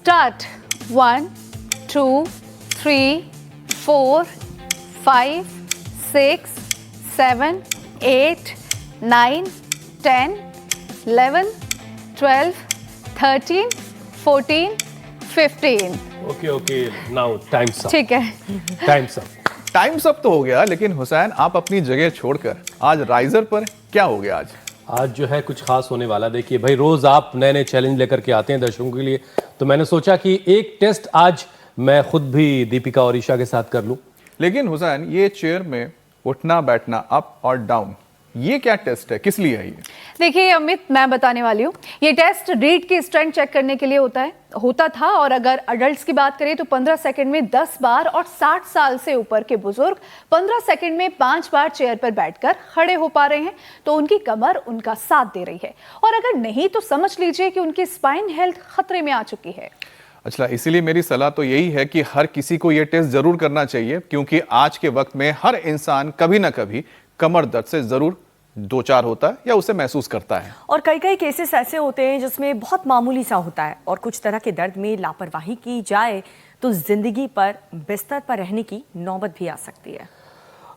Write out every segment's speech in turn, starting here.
Start. 1 2 3 4 5 6 7 8 9 10 11 12 13 14 15। Okay now times up. ठीक है, times up तो हो गया, लेकिन हुसैन आप अपनी जगह छोड़कर आज राइजर पर क्या हो गया आज जो है कुछ खास होने वाला। देखिए भाई, रोज आप नए नए चैलेंज लेकर के आते हैं दर्शकों के लिए, तो मैंने सोचा कि एक टेस्ट आज मैं खुद भी दीपिका और ईशा के साथ कर लूं। लेकिन हुसैन, ये चेयर में उठना बैठना अप और डाउन, ये क्या टेस्ट है, किस लिए है ये? देखिए अमित, मैं बताने वाली हूँ। ये टेस्ट रीढ़ की स्ट्रेंथ चेक करने के लिए होता था, और अगर अडल्ट्स की बात करें तो 15 सेकंड में 10 बार, और 60 साल से ऊपर के बुजुर्ग 15 सेकंड में 5 बार चेयर पर बैठकर खड़े हो पा रहे हैं, तो उनकी कमर उनका साथ दे रही है। और अगर नहीं तो समझ लीजिए कि उनकी स्पाइन हेल्थ खतरे में आ चुकी है। अच्छा, इसीलिए मेरी सलाह तो यही है कि हर किसी को ये टेस्ट जरूर करना चाहिए, क्योंकि आज के वक्त में हर इंसान कभी ना कभी कमर दर्द से जरूर दो चार होता है या उसे महसूस करता है। और कई कई केसेस ऐसे होते हैं जिसमें बहुत मामूली सा होता है, और कुछ तरह के दर्द में लापरवाही की जाए तो जिंदगी पर बिस्तर पर रहने की नौबत भी आ सकती है।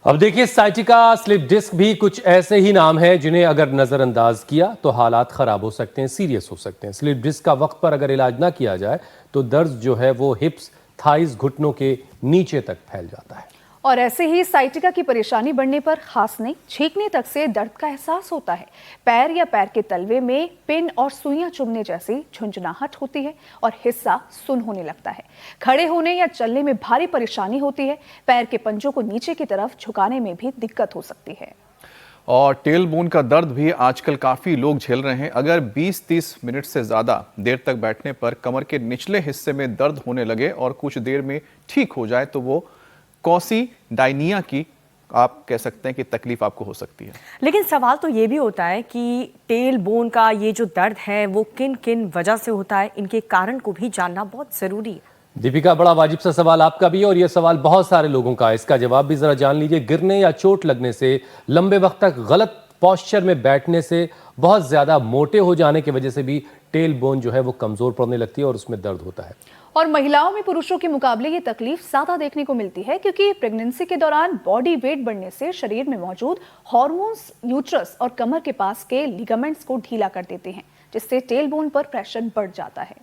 अब देखिए, साइटिका, स्लिप डिस्क भी कुछ ऐसे ही नाम हैं जिन्हें अगर नजरअंदाज किया तो हालात खराब हो सकते हैं, सीरियस हो सकते हैं। स्लिप डिस्क का वक्त पर अगर इलाज ना किया जाए तो दर्द जो है वो हिप्स, थाइज, घुटनों के नीचे तक फैल जाता है। और ऐसे ही साइटिका की परेशानी बढ़ने पर खांसने, छींकने तक से दर्द का एहसास होता है। पैर या पैर के तलवे में पिन और सुइयां चुभने जैसी झुंझुनाहट होती है और हिस्सा सुन्न होने लगता है। खड़े होने या चलने में भारी परेशानी होती है। पैर के पंजों को नीचे की तरफ झुकाने में भी दिक्कत हो सकती है। और टेल बोन का दर्द भी आजकल काफी लोग झेल रहे हैं। अगर 20-30 मिनट से ज्यादा देर तक बैठने पर कमर के निचले हिस्से में दर्द होने लगे और कुछ देर में ठीक हो जाए तो वो कॉक्सीडायनिया की आप कह सकते हैं कि तकलीफ आपको हो सकती है। लेकिन सवाल तो ये भी होता है कि टेल बोन का ये जो दर्द है वो किन किन वजह से होता है, इनके कारण को भी जानना बहुत जरूरी है। दीपिका, बड़ा वाजिब सा सवाल आपका भी है, और यह सवाल बहुत सारे लोगों का है। इसका जवाब भी जरा जान लीजिए। गिरने या चोट लगने से, लंबे वक्त तक गलत पोस्चर में बैठने से, बहुत ज्यादा मोटे हो जाने की वजह से भी टेल बोन जो है वो कमजोर पड़ने लगती है और उसमें दर्द होता है। और महिलाओं में पुरुषों के मुकाबले ये तकलीफ ज्यादा देखने को मिलती है, क्योंकि प्रेगनेंसी के दौरान बॉडी वेट बढ़ने से शरीर में मौजूद हार्मोन्स यूट्रस और कमर के पास के लिगामेंट्स को ढीला कर देते हैं, जिससे टेल बोन पर प्रेशर बढ़ जाता है।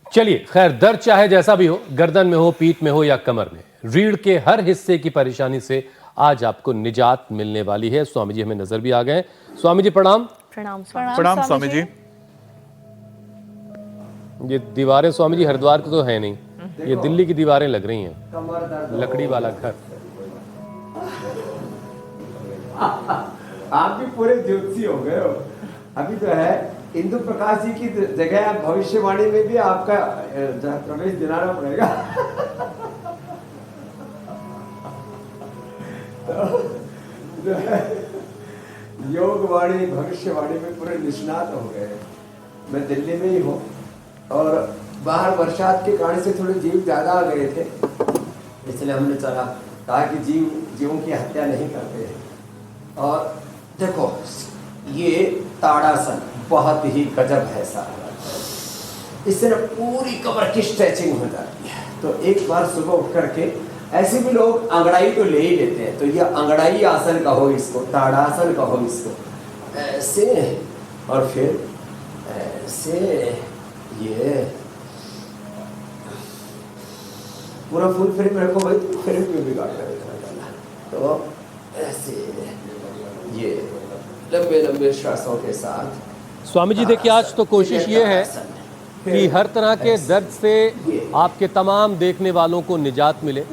चलिए खैर, दर्द चाहे जैसा भी हो, गर्दन में हो, पीठ में हो या कमर में, रीढ़ के हर हिस्से की परेशानी से आज आपको निजात मिलने वाली है। स्वामी जी हमें नजर भी आ गए। स्वामी जी प्रणाम। प्रणाम प्रणाम स्वामी जी। ये दीवारें स्वामी जी हरिद्वार की तो है नहीं, ये दिल्ली की दीवारें लग रही हैं, लकड़ी वाला घर। आप भी पूरे ज्योतिषी हो गए हो। अभी तो है इंदु प्रकाश जी की जगह भविष्यवाणी में भी आपका प्रवेश दिलाना पड़ेगा। तो जो है योगवाणी, भविष्यवाणी में पूरे निष्णात हो गए। मैं दिल्ली में ही हूँ, और बाहर बरसात के कारण से थोड़े जीव ज्यादा आ गए थे, इसलिए हमने चला कहा कि जीवों की हत्या नहीं करते हैं। और देखो, ये ताड़ासन बहुत ही गजब है सारा, इससे ना पूरी कमर की स्ट्रेचिंग हो जाती है। तो एक बार सुबह उठ करके, ऐसे भी लोग अंगड़ाई तो ले ही लेते हैं, तो ये अंगड़ाई आसन कहो इसको, ताड़ासन कहो इसको, ऐसे और फिर ऐसे, ये पूरा फुल फ्रेम रखो भाई, फ्रेम में बिगाड़ कर। तो ऐसे ये लंबे लंबे श्वासों के साथ। स्वामी जी देखिए, आज तो कोशिश ये है कि हर तरह के दर्द से आपके तमाम देखने वालों को निजात मिले,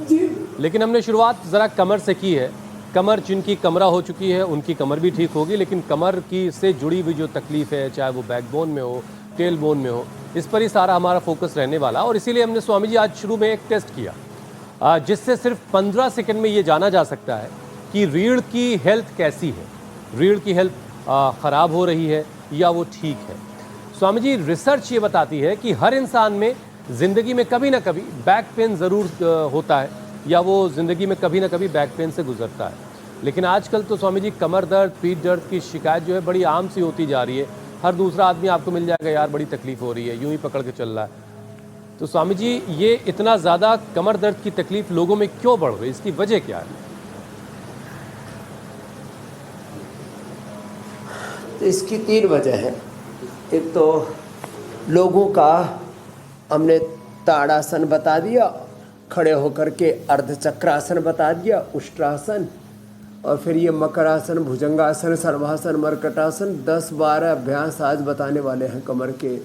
लेकिन हमने शुरुआत ज़रा कमर से की है। कमर जिनकी कमरा हो चुकी है उनकी कमर भी ठीक होगी, लेकिन कमर की से जुड़ी हुई जो तकलीफ है, चाहे वो बैकबोन में हो, टेल बोन में हो, इस पर ही सारा हमारा फोकस रहने वाला। और इसीलिए हमने स्वामी जी आज शुरू में एक टेस्ट किया, जिससे सिर्फ 15 सेकंड में ये जाना जा सकता है कि रीढ़ की हेल्थ कैसी है, रीढ़ की हेल्थ ख़राब हो रही है या वो ठीक है। स्वामी जी, रिसर्च ये बताती है कि हर इंसान में ज़िंदगी में कभी ना कभी बैक पेन ज़रूर होता है, या वो ज़िंदगी में कभी ना कभी बैक पेन से गुजरता है। लेकिन आजकल तो स्वामी जी कमर दर्द, पीठ दर्द की शिकायत जो है बड़ी आम सी होती जा रही है। हर दूसरा आदमी आपको मिल जाएगा, यार बड़ी तकलीफ हो रही है, यूं ही पकड़ के चल रहा है। तो स्वामी जी, ये इतना ज़्यादा कमर दर्द की तकलीफ लोगों में क्यों बढ़ गई, इसकी वजह क्या है? तो इसकी 3 वजह है। एक तो लोगों का हमने ताड़ासन बता दिया, खड़े होकर के अर्धचक्रासन बता दिया, उष्ट्रासन, और फिर ये मकरासन, भुजंगासन, सर्वासन, मरकटासन, 10-12 अभ्यास आज बताने वाले हैं कमर के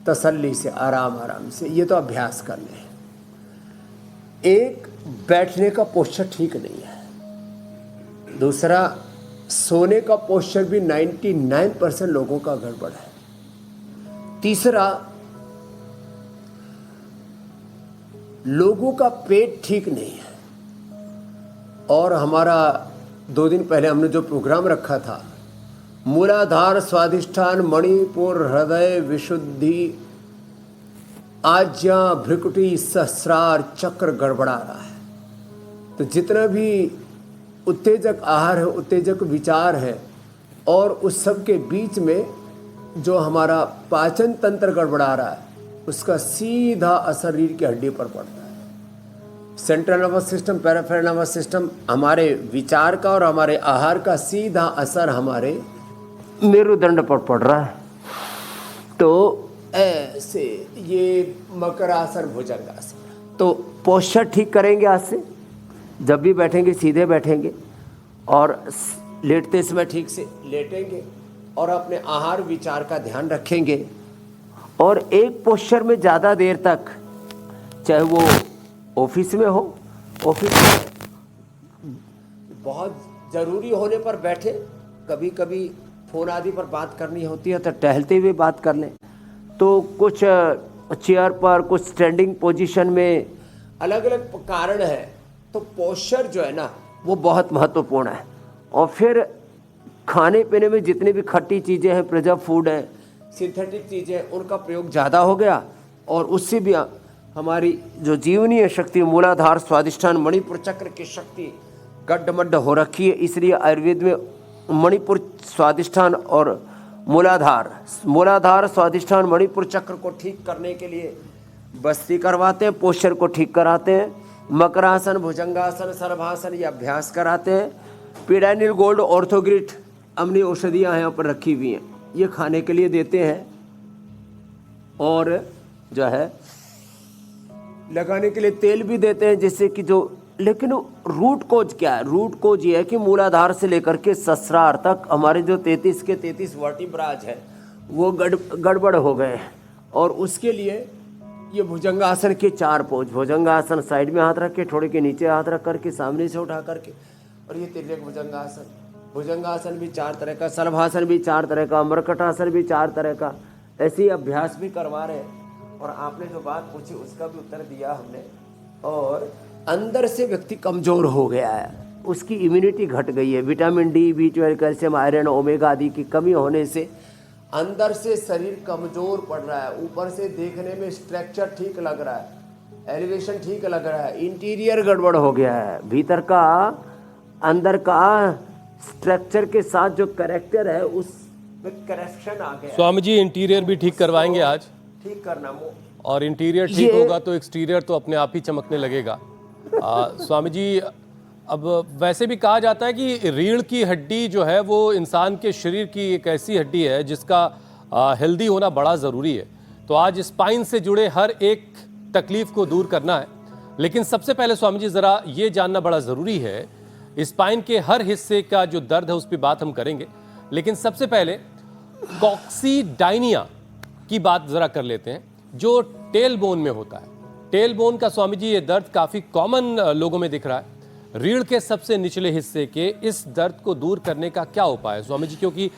तसल्ली से, आराम आराम से। ये तो अभ्यास करने हैं। एक, बैठने का पोस्चर ठीक नहीं है। दूसरा, सोने का पोस्चर भी 99% लोगों का गड़बड़ है। तीसरा, लोगों का पेट ठीक नहीं है। और हमारा 2 दिन पहले हमने जो प्रोग्राम रखा था, मूलाधार, स्वाधिष्ठान, मणिपुर, हृदय, विशुद्धि, आज्ञा, भ्रिकुटी, सहस्रार चक्र गड़बड़ा रहा है। तो जितना भी उत्तेजक आहार है, उत्तेजक विचार है, और उस सब के बीच में जो हमारा पाचन तंत्र गड़बड़ा रहा है, उसका सीधा असर रीढ़ की हड्डी पर पड़ता है। Central nervous system, peripheral nervous system, हमारे विचार का और हमारे आहार का सीधा असर हमारे मेरुदंड पर पड़ रहा है। तो ऐसे ये मकरासन, भुजंगासन। तो पोस्चर ठीक करेंगे आज से, जब भी बैठेंगे सीधे बैठेंगे, और लेटते समय ठीक से लेटेंगे, और अपने आहार विचार का ध्यान रखेंगे। और एक पोस्चर में ज़्यादा देर तक, चाहे वो ऑफिस में हो, ऑफिस में बहुत ज़रूरी होने पर बैठे, कभी कभी फ़ोन आदि पर बात करनी होती है तो टहलते हुए बात कर लें। तो कुछ चेयर पर, कुछ स्टैंडिंग पोजीशन में, अलग अलग कारण है। तो पोस्चर जो है ना, वो बहुत महत्वपूर्ण है। और फिर खाने पीने में जितनी भी खट्टी चीज़ें हैं, प्रिजर्व फूड है, सिंथेटिक चीज़ें, उनका प्रयोग ज़्यादा हो गया, और उससे भी हमारी जो जीवनीय शक्ति, मूलाधार, स्वाधिष्ठान, मणिपुर चक्र की शक्ति गड्ढमड्ढ हो रखी है। इसलिए आयुर्वेद में मणिपुर, स्वाधिष्ठान और मूलाधार, स्वाधिष्ठान, मणिपुर चक्र को ठीक करने के लिए बस्ती करवाते हैं, पोस्चर को ठीक कराते हैं, मकरासन, भुजंगासन, सर्वासन ये अभ्यास कराते हैं। पीडानिल गोल्ड, ऑर्थोग्रिट, अम्नी औषधियाँ यहाँ पर रखी हुई हैं, ये खाने के लिए देते हैं। और जो है लगाने के लिए तेल भी देते हैं, जिससे कि जो, लेकिन रूट कोज क्या है? रूट कोज ये है कि मूलाधार से लेकर के सहस्रार तक हमारे जो 33 के 33 वर्टिब्राज है, वो गड़बड़ हो गए हैं। और उसके लिए ये भुजंगासन के 4 पोज, भुजंगासन साइड में हाथ रख के, थोड़े के नीचे हाथ रख करके, सामने से उठा करके, और ये तिर्यक भुजंगासन। भुजंगासन भी 4 तरह का, सर्वासन भी 4 तरह का, मरकटासन भी 4 तरह का, ऐसे ही अभ्यास भी करवा रहे हैं। और आपने जो बात पूछी उसका भी उत्तर दिया हमने। और अंदर से व्यक्ति कमज़ोर हो गया है, उसकी इम्यूनिटी घट गई है, vitamin D, B12, calcium, iron, omega आदि की कमी होने से अंदर से शरीर कमज़ोर पड़ रहा है। ऊपर से देखने में स्ट्रक्चर ठीक लग रहा है, एलिवेशन ठीक लग रहा है, इंटीरियर गड़बड़ हो गया है। भीतर का, अंदर का स्ट्रक्चर के साथ जो कैरेक्टर है उसमें करेक्शन आ गया। स्वामी जी, इंटीरियर भी ठीक करवाएंगे आज? ठीक करना, और इंटीरियर ठीक होगा तो एक्सटीरियर तो अपने आप ही चमकने लगेगा। स्वामी जी, अब वैसे भी कहा जाता है कि रीढ़ की हड्डी जो है वो इंसान के शरीर की एक ऐसी हड्डी है जिसका हेल्दी होना बड़ा ज़रूरी है। तो आज स्पाइन से जुड़े हर एक तकलीफ को दूर करना है। लेकिन सबसे पहले स्वामी जी, ज़रा ये जानना बड़ा ज़रूरी है, स्पाइन के हर हिस्से का जो दर्द है उस पर बात हम करेंगे, लेकिन सबसे पहले कॉक्सीडाइनिया की बात ज़रा कर लेते हैं, जो टेल बोन में होता है। टेल बोन का स्वामी जी ये दर्द काफ़ी कॉमन लोगों में दिख रहा है। रीढ़ के सबसे निचले हिस्से के इस दर्द को दूर करने का क्या उपाय है स्वामी जी? क्योंकि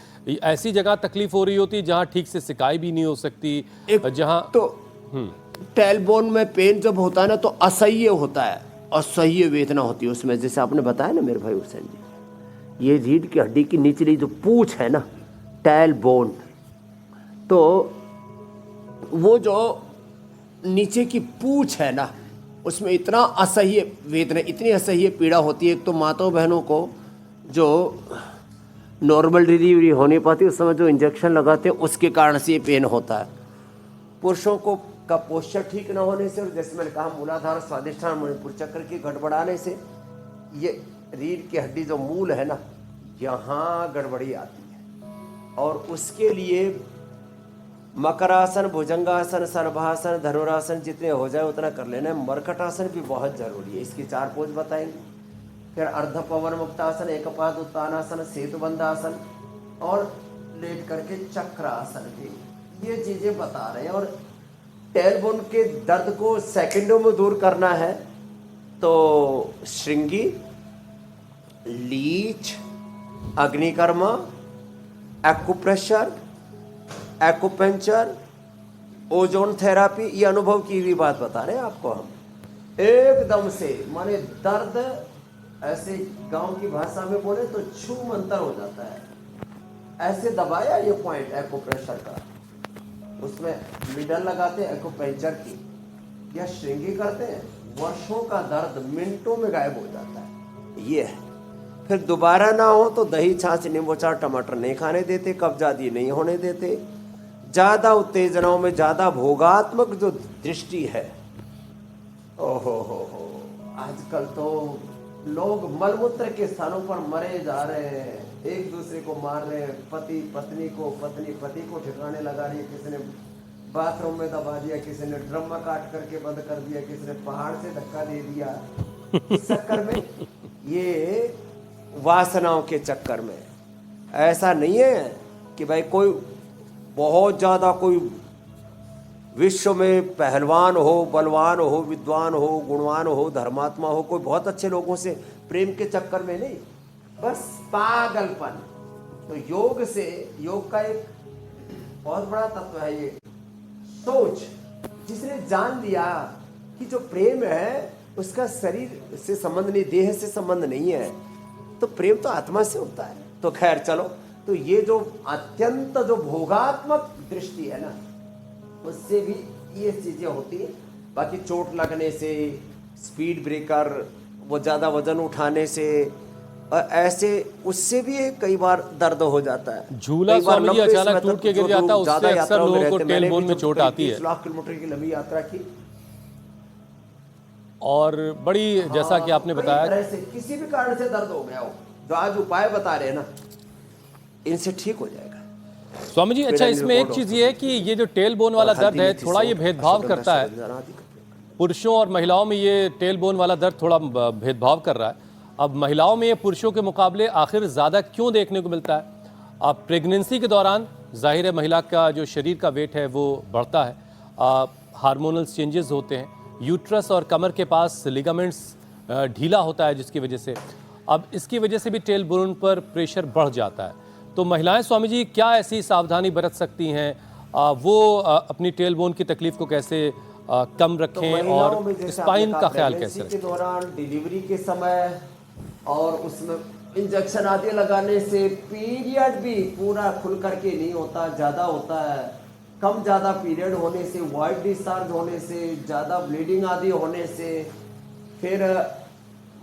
ऐसी जगह तकलीफ हो रही होती है जहाँ ठीक से सिकाई भी नहीं हो सकती, जहाँ तो टेल बोन में पेन जब होता है ना, तो असह्य होता है, असह्य वेदना होती है उसमें। जैसे आपने बताया ना मेरे भाई हुसैन जी, ये रीढ़ की हड्डी की निचली जो पूंछ है ना, टेल बोन, तो वो जो नीचे की पूंछ है ना, उसमें इतना असह्य वेदना, इतनी असह्य पीड़ा होती है। एक तो माताओं बहनों को जो नॉर्मल डिलीवरी होने पाती है, उस समय जो इंजेक्शन लगाते हैं उसके कारण से ये पेन होता है। पुरुषों को का पोस्चर ठीक न होने से, और जैसे मैंने कहा मूलाधार स्वादिष्ठान मणिपुर चक्र की गड़बड़ाने से ये रीढ़ की हड्डी जो मूल है ना, यहाँ गड़बड़ी आती है। और उसके लिए मकरासन, भुजंगासन, सर्वासन, धनुरासन जितने हो जाए उतना कर लेना। मरकटासन भी बहुत जरूरी है, इसकी 4 पोज बताएंगे। फिर अर्ध पवन मुक्तासन, एकपाद उत्तानासन, सेतुबंधासन और लेट करके चक्रासन भी, ये चीजें बता रहे हैं। और टेलबोन के दर्द को सेकंडों में दूर करना है तो श्रृंगी, लीच, अग्निकर्मा, एक्यूप्रेशर, एक्यूपंक्चर, ओजोन थेरापी, ये अनुभव की हुई बात बता रहे हैं आपको हम। एकदम से माने दर्द ऐसे गांव की भाषा में बोले तो छू मंतर हो जाता है। ऐसे दबाया ये पॉइंट एक्यूप्रेशर का, उसमें मिडल लगाते हैं एक्यूपंक्चर की, या श्रृंगी करते हैं, वर्षों का दर्द मिनटों में गायब हो जाता है। ये है। फिर दोबारा ना हो तो दही, छाछ, नींबू चार, टमाटर नहीं खाने देते, कब्ज आदि नहीं होने देते। ज्यादा उत्तेजनाओं में ज्यादा भोगात्मक जो दृष्टि है, ओहो हो, आजकल तो लोग मलमूत्र के स्थानों पर मरे जा रहे हैं, एक दूसरे को मार रहे हैं, पति पत्नी को, पत्नी पति को ठिकाने लगा रही है, किसी ने बाथरूम में दबा दिया, किसी ने ड्रम में काट करके बंद कर दिया, किसी ने पहाड़ से धक्का दे दिया। इस चक्कर में, ये वासनाओं के चक्कर में, ऐसा नहीं है कि भाई कोई बहुत ज्यादा कोई विश्व में पहलवान हो, बलवान हो, विद्वान हो, गुणवान हो, धर्मात्मा हो, कोई बहुत अच्छे लोगों से प्रेम के चक्कर में नहीं, बस पागलपन। तो योग से, योग का एक बहुत बड़ा तत्व है ये सोच। जिसने जान लिया कि जो प्रेम है उसका शरीर से संबंध नहीं, देह से संबंध नहीं है, तो प्रेम तो आत्मा से होता है। तो खैर चलो, तो ये जो अत्यंत जो भोगात्मक दृष्टि है ना, उससे भी ये चीजें होती है। बाकी चोट लगने से, स्पीड ब्रेकर, वो ज्यादा वजन उठाने से, ऐसे उससे भी कई बार दर्द हो जाता है। झूला स्वामी जी अचानक टूट के गिर जाता है, उससे अक्सर लोगों को टेलबोन में चोट आती है। 30 लाख किलोमीटर की लंबी यात्रा की, और बड़ी, जैसा कि आपने बताया, से किसी भी कारण से दर्द हो गया हो, जो आज उपाय बता रहे हैं ना, इनसे ठीक हो जाएगा स्वामी जी। अच्छा, इसमें एक चीज ये है कि ये जो टेलबोन वाला दर्द है, थोड़ा ये भेदभाव करता है पुरुषों और महिलाओं में। ये टेलबोन वाला दर्द थोड़ा भेदभाव कर रहा है। अब महिलाओं में ये पुरुषों के मुकाबले आखिर ज़्यादा क्यों देखने को मिलता है? अब प्रेगनेंसी के दौरान जाहिर है महिला का जो शरीर का वेट है वो बढ़ता है, हार्मोनल चेंजेस होते हैं, यूट्रस और कमर के पास लिगामेंट्स ढीला होता है, जिसकी वजह से अब इसकी वजह से भी टेलबोन पर प्रेशर बढ़ जाता है। तो महिलाएं स्वामी जी क्या ऐसी सावधानी बरत सकती हैं? वो अपनी टेलबोन की तकलीफ को कैसे कम रखें, तो और स्पाइन का ख्याल कैसे के रखें? दौरान, डिलीवरी के समय, और उसमें इंजेक्शन आदि लगाने से पीरियड भी पूरा खुल करके नहीं होता, ज़्यादा होता है। कम ज़्यादा पीरियड होने से, वाइट डिस्चार्ज होने से, ज़्यादा ब्लीडिंग आदि होने से, फिर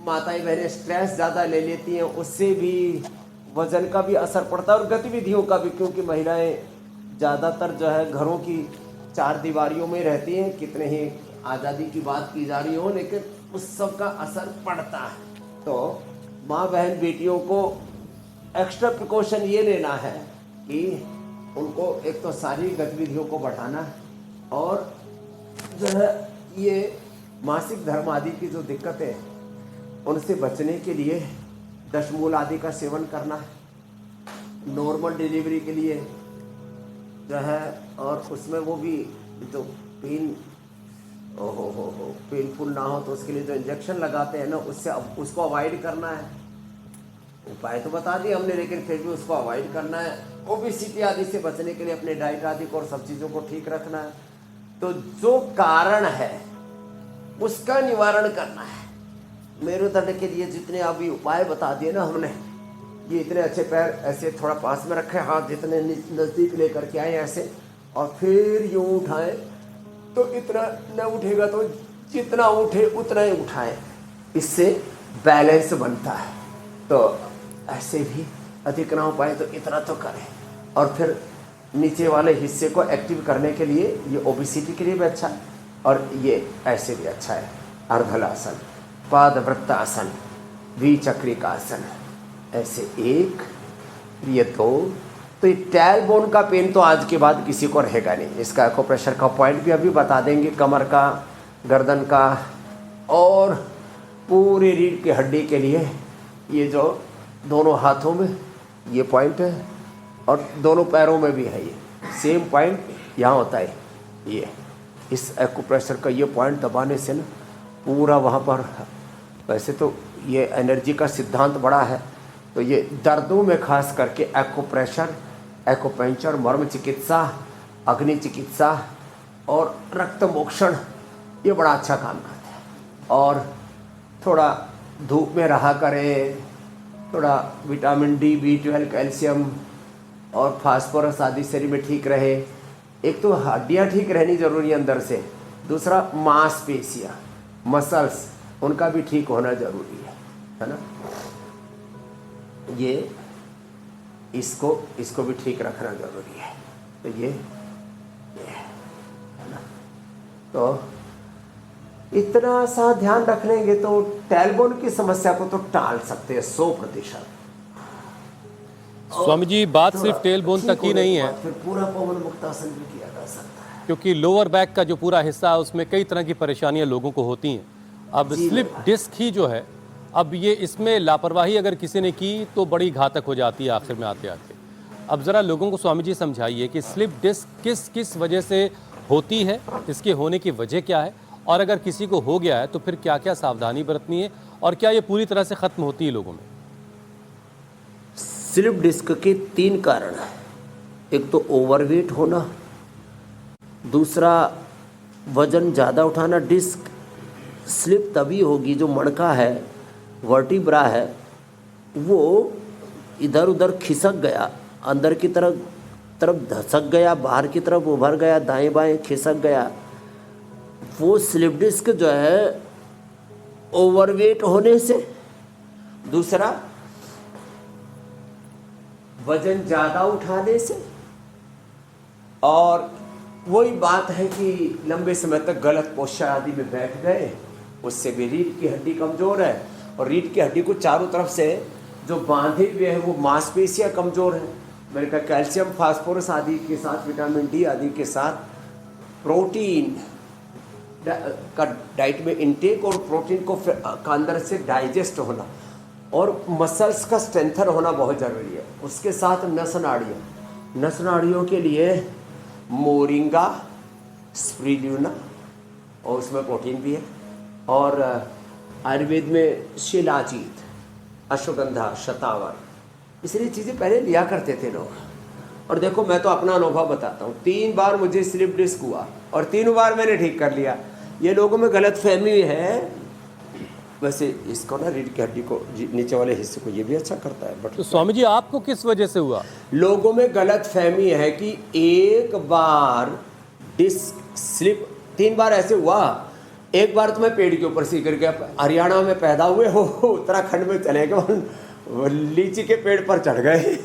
माताएं बहनें स्ट्रेस ज़्यादा ले लेती हैं, उससे भी वजन का भी असर पड़ता है और गतिविधियों का भी, क्योंकि महिलाएं ज़्यादातर जो है घरों की 4 दीवारियों में रहती हैं। कितने ही आज़ादी की बात की जा रही हो, लेकिन उस सब का असर पड़ता है। तो माँ बहन बेटियों को एक्स्ट्रा प्रिकॉशन ये लेना है कि उनको एक तो शारीरिक गतिविधियों को बढ़ाना है, और जो है ये मासिक धर्म आदि की जो दिक्कतें उनसे बचने के लिए दशमूल आदि का सेवन करना है। नॉर्मल डिलीवरी के लिए जो है, और उसमें वो भी जो पेन पेनफुल ना हो, तो उसके लिए जो इंजेक्शन लगाते हैं ना, उससे उसको अवॉइड करना है। उपाय तो बता दिए हमने, लेकिन फिर भी उसको अवॉइड करना है। ओबेसिटी आदि से बचने के लिए अपने डाइट आदि को और सब चीज़ों को ठीक रखना है। तो जो कारण है उसका निवारण करना है। मेरुदंड के लिए जितने अभी उपाय बता दिए ना हमने, ये इतने अच्छे पैर ऐसे थोड़ा पास में रखें, हाथ जितने नज़दीक लेकर के आए ऐसे, और फिर यूँ उठाएं, तो इतना न उठेगा तो जितना उठे उतना ही उठाएं, इससे बैलेंस बनता है। तो ऐसे भी अधिक ना हो पाए तो इतना तो करें। और फिर नीचे वाले हिस्से को एक्टिव करने के लिए, ये ओबेसिटी के लिए भी अच्छा है और ये ऐसे भी अच्छा है। अर्धलासन, पादवृत्तासन, द्विचक्रिकासन, ऐसे 1, ये 2। तो ये टेल बोन का पेन तो आज के बाद किसी को रहेगा नहीं। इसका एक्यूप्रेशर का पॉइंट भी अभी बता देंगे, कमर का, गर्दन का और पूरी रीढ़ की हड्डी के लिए। ये जो दोनों हाथों में ये पॉइंट है और दोनों पैरों में भी है, ये सेम पॉइंट यहाँ होता है। ये इस एक्यूप्रेशर का ये पॉइंट दबाने से ना पूरा वहाँ पर, वैसे तो ये एनर्जी का सिद्धांत बड़ा है, तो ये दर्दों में खास करके एक्यूप्रेशर, एक्यूपंक्चर, मर्म चिकित्सा, अग्नि चिकित्सा और रक्त मोक्षण ये बड़ा अच्छा काम करते हैं। और थोड़ा धूप में रहा करें, थोड़ा विटामिन डी, B12, कैल्शियम और फास्फोरस आदि शरीर में ठीक रहे। एक तो हड्डियाँ ठीक रहनी जरूरी है अंदर से, दूसरा मांसपेशियाँ, मसल्स, उनका भी ठीक होना जरूरी है ना। ये इसको भी ठीक रखना जरूरी है। तो ये है ना। तो इतना सा ध्यान रख लेंगे तो टेलबोन की समस्या को तो टाल सकते हैं 100%। स्वामी जी, बात सिर्फ टेल बोन तक ही नहीं है, फिर पूरा पवन मुक्तासन भी किया जा सकता है, क्योंकि लोअर बैक का जो पूरा हिस्सा है उसमें कई तरह की परेशानियां लोगों को होती हैं। अब स्लिप डिस्क ही जो है, अब ये इसमें लापरवाही अगर किसी ने की तो बड़ी घातक हो जाती है आखिर में आते आते। अब ज़रा लोगों को स्वामी जी समझाइए कि स्लिप डिस्क किस किस वजह से होती है, इसके होने की वजह क्या है, और अगर किसी को हो गया है तो फिर क्या क्या सावधानी बरतनी है, और क्या ये पूरी तरह से ख़त्म होती है लोगों में? स्लिप डिस्क के 3 कारण हैं। एक तो ओवरवेट होना, दूसरा वजन ज़्यादा उठाना। डिस्क स्लिप तभी होगी जो मणका है, वर्टिब्रा है, वो इधर उधर खिसक गया, अंदर की तरफ धसक गया, बाहर की तरफ उभर गया, दाएं बाएं खिसक गया। वो स्लिप डिस्क जो है ओवरवेट होने से, दूसरा वजन ज़्यादा उठाने से, और वही बात है कि लंबे समय तक गलत पोस्चर आदि में बैठ गए, उससे भी रीढ़ की हड्डी कमज़ोर है, और रीढ़ की हड्डी को चारों तरफ से जो बांधे हुए है वो मांसपेशियाँ कमज़ोर है। मैंने कहा कैल्शियम, फास्फोरस आदि के साथ, विटामिन डी आदि के साथ प्रोटीन का डाइट में इंटेक, और प्रोटीन को का अंदर से डाइजेस्ट होना, और मसल्स का स्ट्रेंथन होना बहुत ज़रूरी है। उसके साथ नस नाड़ियों के लिए मोरिंगा, स्प्रुलिना, और उसमें प्रोटीन भी है, और आयुर्वेद में शिलाजीत, अश्वगंधा, शतावर, इसलिए चीज़ें पहले लिया करते थे लोग। और देखो, मैं तो अपना अनुभव बताता हूँ, 3 बार मुझे स्लिप डिस्क हुआ और 3 बार मैंने ठीक कर लिया। ये लोगों में गलत फहमी है। वैसे इसको ना, रीढ़ की हड्डी को, नीचे वाले हिस्से को, ये भी अच्छा करता है। बट तो स्वामी जी, आपको किस वजह से हुआ? लोगों में गलत फहमी है कि एक बार डिस्क स्लिप, 3 बार ऐसे हुआ। एक बार तो मैं पेड़ के ऊपर से गिर गया, हरियाणा में पैदा हुए हो, उत्तराखंड में चले गए, लीची के पेड़ पर चढ़ गए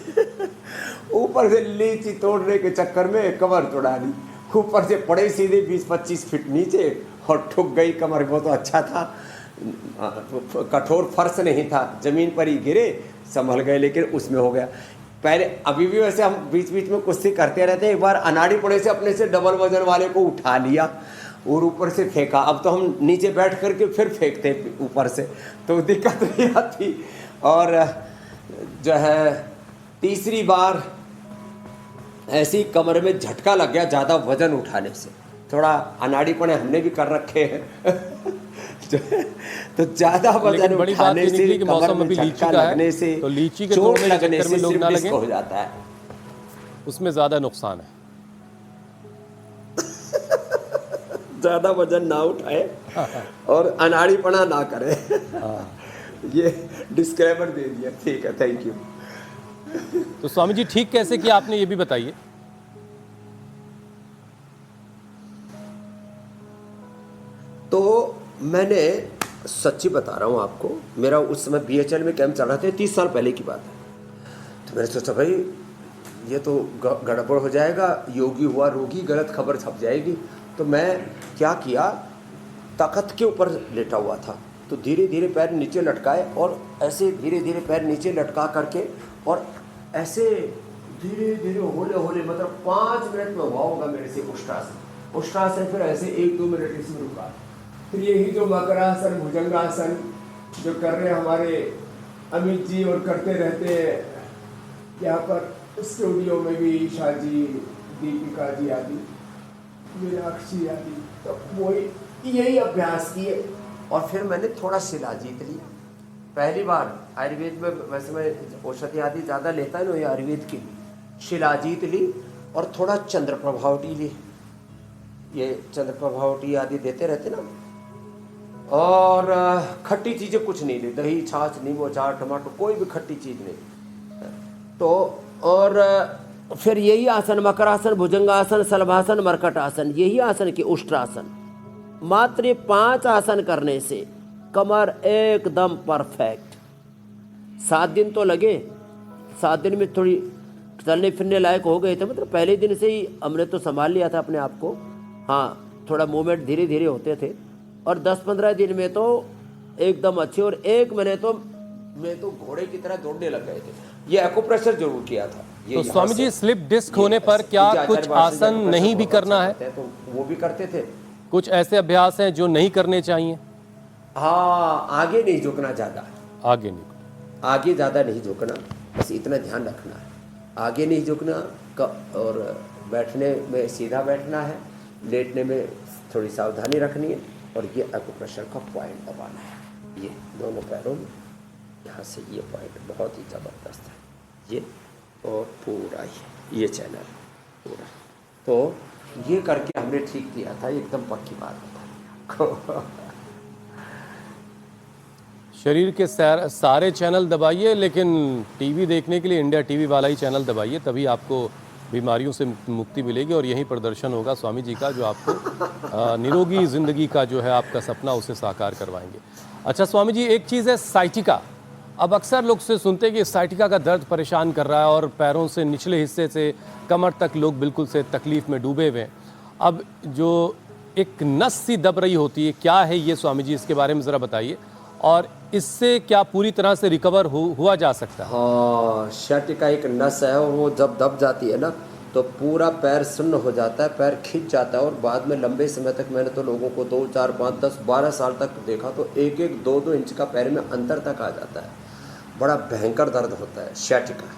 ऊपर से लीची तोड़ने के चक्कर में कमर तोड़ा ली, ऊपर से पड़े सीधे 20-25 फीट नीचे और ठुक गई कमर। वो तो अच्छा था, कठोर फर्श नहीं था, ज़मीन पर ही गिरे, संभल गए, लेकिन उसमें हो गया। पहले, अभी भी वैसे हम बीच बीच में कुश्ती करते रहते हैं। एक बार अनाड़ी पड़े से अपने से डबल वजन वाले को उठा लिया और ऊपर से फेंका। अब तो हम नीचे बैठ करके फिर फेंकते ऊपर से, तो दिक्कत नहीं आती। और जो है, तीसरी बार ऐसी कमर में झटका लग गया ज़्यादा वजन उठाने से, थोड़ा अनाड़ीपने हमने भी कर रखे हैं तो ज़्यादा वजन उठाने से, कमर में झटका लगने से, तो लीची के चोट लगने से लोग ना लगे, हो जाता है, उसमें ज़्यादा नुकसान है। ज़्यादा वजन ना उठाए और अनाड़ीपना ना करे ये डिस्क्लेमर दे दिया। ठीक है, थैंक यू। तो स्वामी जी, ठीक कैसे किया आपने, ये भी बताइए। तो मैंने सच्ची बता रहा हूँ आपको, मेरा उस समय BHL में कैंप चल रहा था, 30 साल पहले की बात है। तो मैंने सोचा भाई ये तो गड़बड़ हो जाएगा, योगी हुआ रोगी, गलत खबर छप जाएगी। तो मैं क्या किया, तख्त के ऊपर लेटा हुआ था, तो धीरे धीरे पैर नीचे लटकाए और ऐसे धीरे धीरे पैर नीचे लटका करके और ऐसे धीरे धीरे होले होले, मतलब 5 मिनट में हुआ होगा मेरे से उष्ट्रासन। उष्ट्रासन फिर ऐसे 1-2 मिनट इसमें रुका। फिर यही जो मकरासन, भुजंगासन जो कर रहे हैं हमारे अमित जी और करते रहते हैं यहाँ पर स्टूडियो में भी, ईशा जी, दीपिका जी आदि, मीनाक्षी आदि, तो वही यही अभ्यास किए। और फिर मैंने थोड़ा शिलाजीत लिया। पहली बार आयुर्वेद में, वैसे मैं औषधि आदि ज़्यादा लेता है ना, ये आयुर्वेद की, शिलाजीत ली और थोड़ा चंद्र प्रभावटी ली। ये चंद्र प्रभावटी आदि देते रहते ना। और खट्टी चीज़ें कुछ नहीं ली, दही, छाछ, नींबू, अचार, टमाटर, कोई भी खट्टी चीज़ नहीं। तो और फिर यही आसन, मकरासन, भुजंगासन, सलभासन, मरकटासन, यही आसन की उष्ट्रासन। मात्र 5 आसन करने से कमर एकदम परफेक्ट। 7 दिन तो लगे, 7 दिन में थोड़ी चलने फिरने लायक हो गए थे, मतलब पहले दिन से ही हमने तो संभाल लिया था अपने आप को। हाँ, थोड़ा मूवमेंट धीरे धीरे होते थे और 10-15 दिन में तो एकदम अच्छे, और 1 महीने तो मैं तो घोड़े की तरह दौड़ने लग गए थे। ये एक्यूप्रेशर जरूर किया था। तो स्वामी जी, स्लिप डिस्क होने पर क्या कुछ आसन नहीं भी करना है? तो वो भी करते थे। कुछ ऐसे अभ्यास हैं जो नहीं करने चाहिए? हाँ, आगे नहीं झुकना ज़्यादा, आगे नहीं, आगे ज़्यादा नहीं झुकना, बस इतना ध्यान रखना है। आगे नहीं झुकना और बैठने में सीधा बैठना है, लेटने में थोड़ी सावधानी रखनी है। और ये एक्यूप्रेशर का पॉइंट दबाना है, ये दोनों पैरों में, यहाँ से ये पॉइंट बहुत ही ज़बरदस्त है। ये और पूरा ये चैनल पूरा, तो ये करके हमने ठीक किया था, एकदम पक्की बात बता आपको। शरीर के सारे चैनल दबाइए, लेकिन टीवी देखने के लिए इंडिया टीवी वाला ही चैनल दबाइए, तभी आपको बीमारियों से मुक्ति मिलेगी। और यही प्रदर्शन होगा स्वामी जी का, जो आपको निरोगी ज़िंदगी का जो है आपका सपना, उसे साकार करवाएंगे। अच्छा स्वामी जी, एक चीज़ है साइटिका। अब अक्सर लोग से सुनते हैं कि साइटिका का दर्द परेशान कर रहा है और पैरों से निचले हिस्से से कमर तक लोग बिल्कुल से तकलीफ़ में डूबे हुए हैं। अब जो एक नस सी दब रही होती है, क्या है ये स्वामी जी, इसके बारे में ज़रा बताइए। और इससे क्या पूरी तरह से रिकवर हुआ जा सकता है? हाँ, साइटिका एक नस है और वो जब दब जाती है ना, तो पूरा पैर सुन्न हो जाता है, पैर खिंच जाता है। और बाद में लंबे समय तक, मैंने तो लोगों को 2, 4, 5, 10, 12 साल तक देखा, तो 1-1, 2-2 इंच का पैर में अंतर तक आ जाता है। बड़ा भयंकर दर्द होता है साइटिका।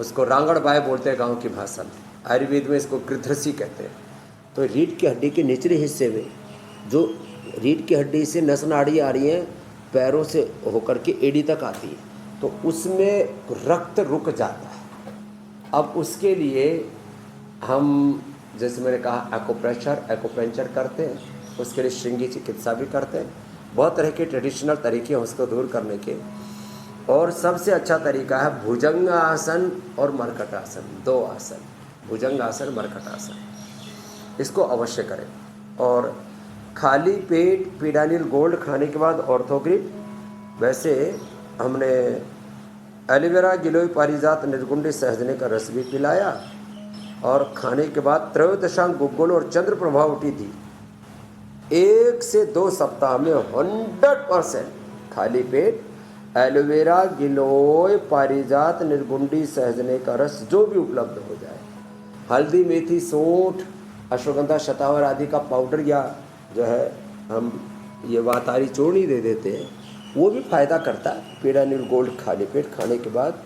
उसको रांगड़ बाय बोलते हैं गाँव की भाषा में, आयुर्वेद में इसको कृध्रसी कहते हैं। तो रीढ़ की हड्डी के निचले हिस्से में, जो रीढ़ की हड्डी से नस नाड़ी आ रही है, पैरों से होकर के एड़ी तक आती है, तो उसमें रक्त रुक जाता है। अब उसके लिए हम, जैसे मैंने कहा, एक्यूप्रेशर करते हैं, उसके लिए श्रृंगी चिकित्सा भी करते हैं। बहुत तरह के ट्रेडिशनल तरीके हैं उसको दूर करने के। और सबसे अच्छा तरीका है भुजंगासन और मरकटासन, 2 आसन, भुजंगासन, मरकटासन। इसको अवश्य करें। और खाली पेट पीडानिल गोल्ड खाने के बाद ऑर्थोग्रिप, वैसे हमने एलोवेरा, गिलोय, पारिजात, निर्गुंडी, सहजने का रस भी पिलाया। और खाने के बाद त्रयोदशांग गुग्गुल और चंद्र प्रभावटी दी। 1 से 2 सप्ताह में 100% खाली पेट एलोवेरा, गिलोय, पारिजात, निर्गुंडी, सहजने का रस जो भी उपलब्ध हो जाए, हल्दी, मेथी, सौंठ, अश्वगंधा, शतावर आदि का पाउडर, या जो है हम ये वातारी चूर्णी दे देते हैं, वो भी फायदा करता है। पीडानिल गोल्ड खाली पेट खाने के बाद